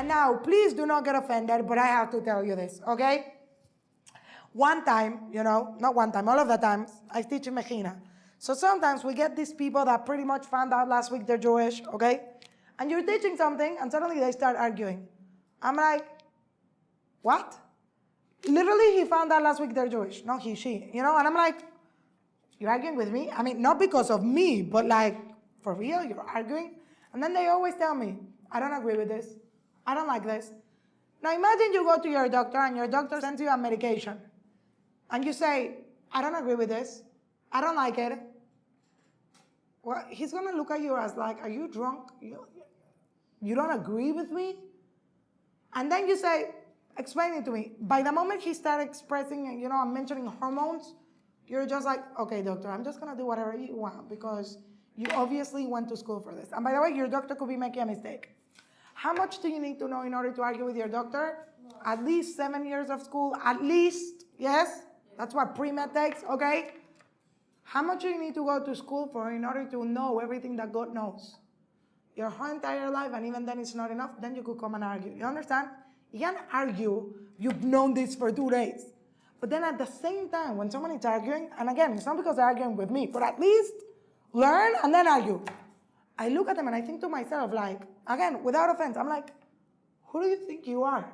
And now, please do not get offended, but I have to tell you this, okay? One time, not one time, all of the times, I teach in Mechina. So sometimes we get these people that pretty much found out last week they're Jewish, okay? And you're teaching something, and suddenly they start arguing. I'm like, what? Literally, he found out last week they're Jewish. No, he, she, And I'm like, you're arguing with me? I mean, not because of me, but like, for real, you're arguing? And then they always tell me, I don't agree with this. I don't like this. Now imagine you go to your doctor and your doctor sends you a medication. And you say, I don't agree with this. I don't like it. Well, he's going to look at you as like, are you drunk? You don't agree with me? And then you say, explain it to me. By the moment he started expressing, I'm mentioning hormones, you're just like, okay, doctor, I'm just going to do whatever you want because you obviously went to school for this. And by the way, your doctor could be making a mistake. How much do you need to know in order to argue with your doctor? At least 7 years of school, at least, yes? That's what pre-med takes, okay? How much do you need to go to school for in order to know everything that God knows? Your whole entire life, and even then it's not enough, then you could come and argue. You understand? You can't argue, you've known this for 2 days. But then at the same time, when someone is arguing, and again, it's not because they're arguing with me, but at least learn and then argue. I look at them and I think to myself, like, again, without offense, I'm like, who do you think you are?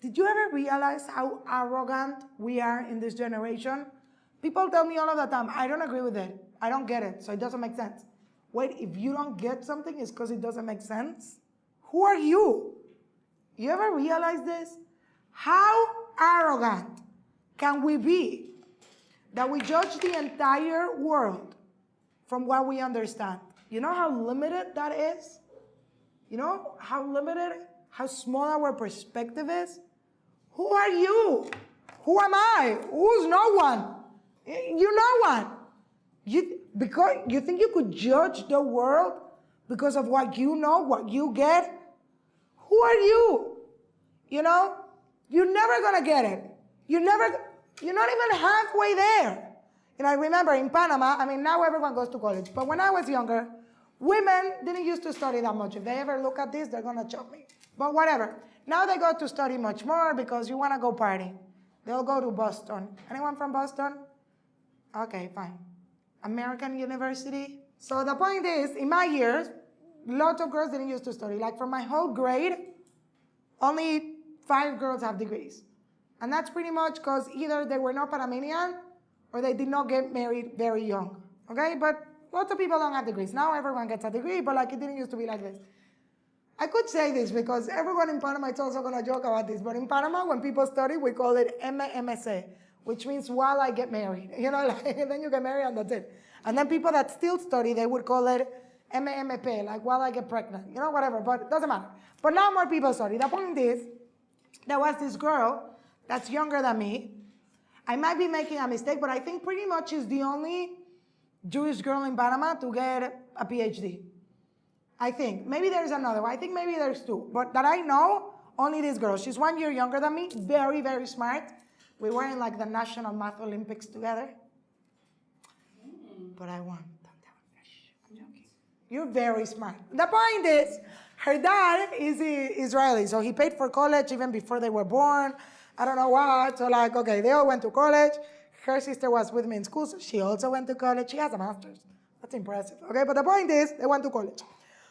Did you ever realize how arrogant we are in this generation? People tell me all of the time, I don't agree with it. I don't get it, so it doesn't make sense. Wait, if you don't get something, it's because it doesn't make sense? Who are you? You ever realize this? How arrogant can we be that we judge the entire world from what we understand? You know how limited that is? You know how limited, how small our perspective is? Who are you? Who am I? Who's no one? You're no one. Because you think you could judge the world because of what you know, what you get? Who are you? You're never gonna get it. You're not even halfway there. I remember in Panama, now everyone goes to college, but when I was younger, women didn't used to study that much. If they ever look at this, they're gonna choke me. But whatever. Now they go to study much more because you wanna go party. They'll go to Boston. Anyone from Boston? Okay, fine. American University. So the point is, in my years, lots of girls didn't used to study. Like from my whole grade, only 5 girls have degrees. And that's pretty much because either they were not Panamanian or they did not get married very young. Okay? But lots of people don't have degrees. Now everyone gets a degree, but like it didn't used to be like this. I could say this because everyone in Panama is also going to joke about this. But in Panama, when people study, we call it MMSA, which means while I get married. And then you get married and that's it. And then people that still study, they would call it MMP, like while I get pregnant. Whatever, but it doesn't matter. But now more people study. The point is, there was this girl that's younger than me. I might be making a mistake, but I think pretty much she's the only Jewish girl in Panama to get a PhD. I think. Maybe there's another one. I think maybe there's 2. But that I know, only this girl. She's 1 year younger than me, very, very smart. We were in like the National Math Olympics together. But I won. Don't tell me. I'm joking. You're very smart. The point is, her dad is Israeli, so he paid for college even before they were born. I don't know what. So like, okay, they all went to college. Her sister was with me in school, so she also went to college. She has a master's. That's impressive. Okay, but the point is, they went to college.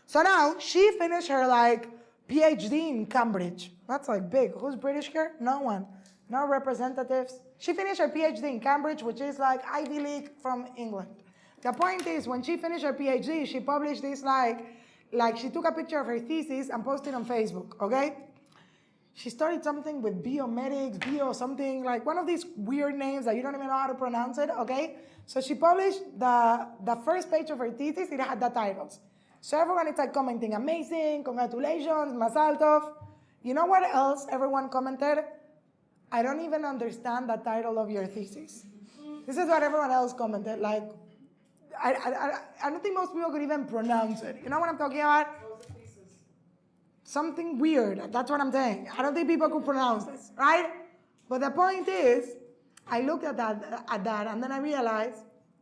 So now, she finished her like PhD in Cambridge. That's like big. Who's British here? No one. No representatives. She finished her PhD in Cambridge, which is like Ivy League from England. The point is, when she finished her PhD, she published this like she took a picture of her thesis and posted it on Facebook, okay? She started something with biomedics, something, like one of these weird names that you don't even know how to pronounce it, okay? So she published the first page of her thesis, it had the titles. So everyone is like commenting, amazing, congratulations, mazal tov. You know what else everyone commented? I don't even understand the title of your thesis. This is what everyone else commented, like, I don't think most people could even pronounce it. You know what I'm talking about? Something weird, that's what I'm saying. I don't think people could pronounce this, right? But the point is, I looked at that, and then I realized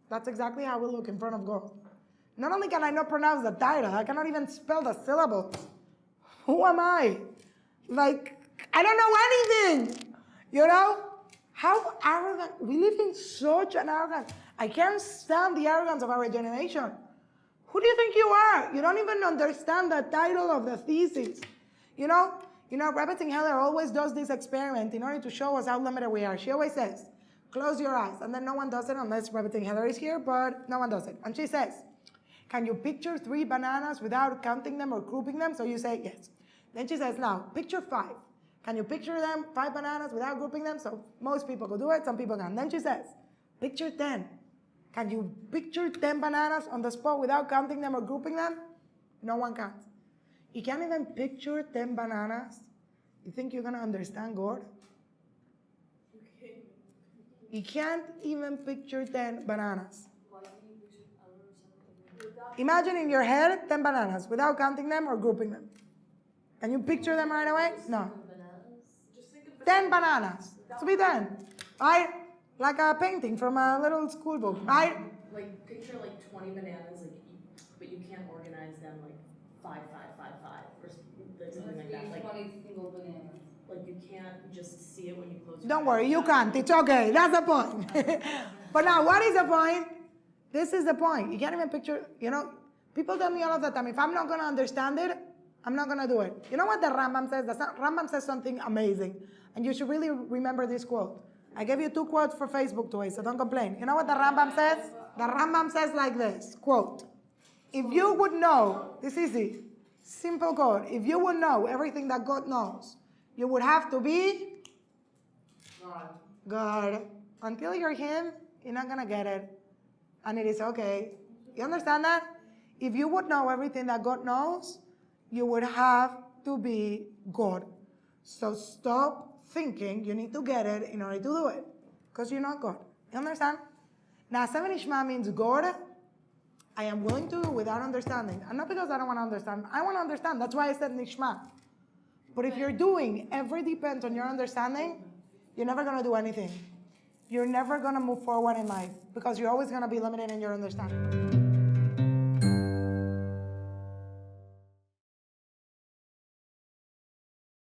that's exactly how we look in front of God. Not only can I not pronounce the title, I cannot even spell the syllables. Who am I? Like, I don't know anything. You know? How arrogant. We live in such an arrogance. I can't stand the arrogance of our generation. Who do you think you are? You don't even understand the title of the thesis. You know, Rebbetzin always does this experiment in order to show us how limited we are. She always says, close your eyes. And then no one does it unless Rebbetzin is here, but no one does it. And she says, can you picture 3 bananas without counting them or grouping them? So you say yes. Then she says, now, picture 5. Can you picture them, 5 bananas without grouping them? So most people could do it, some people can't. Then she says, picture 10. Can you picture 10 bananas on the spot without counting them or grouping them? No one can. You can't even picture 10 bananas. You think you're going to understand God? You can't even picture 10 bananas. Imagine in your head 10 bananas without counting them or grouping them. Can you picture them right away? No. 10 bananas. To be 10. Right? Like a painting from a little school book. Right? Like picture like 20 bananas, but you can't organize them like 5, 5, 5, 5, or something like that. Like 20 single bananas. Like you can't just see it when you close your eyes. Don't worry, you can't. It's okay. That's the point. But now, what is the point? This is the point. You can't even picture, people tell me all of the time, if I'm not going to understand it, I'm not going to do it. You know what the Rambam says? The Rambam says something amazing. And you should really remember this quote. I gave you 2 quotes for Facebook today, so don't complain. You know what the Rambam says? The Rambam says like this, quote, if you would know, this is easy, simple quote, if you would know everything that God knows, you would have to be God. Until you're Him, you're not going to get it. And it is okay. You understand that? If you would know everything that God knows, you would have to be God. So stop thinking you need to get it in order to do it. Because you're not God. You understand? Now, Seven Ishma means God. I am willing to do without understanding. And not because I don't want to understand. I want to understand. That's why I said Nishma. But if you're doing every depends on your understanding, you're never going to do anything. You're never going to move forward in life because you're always going to be limited in your understanding.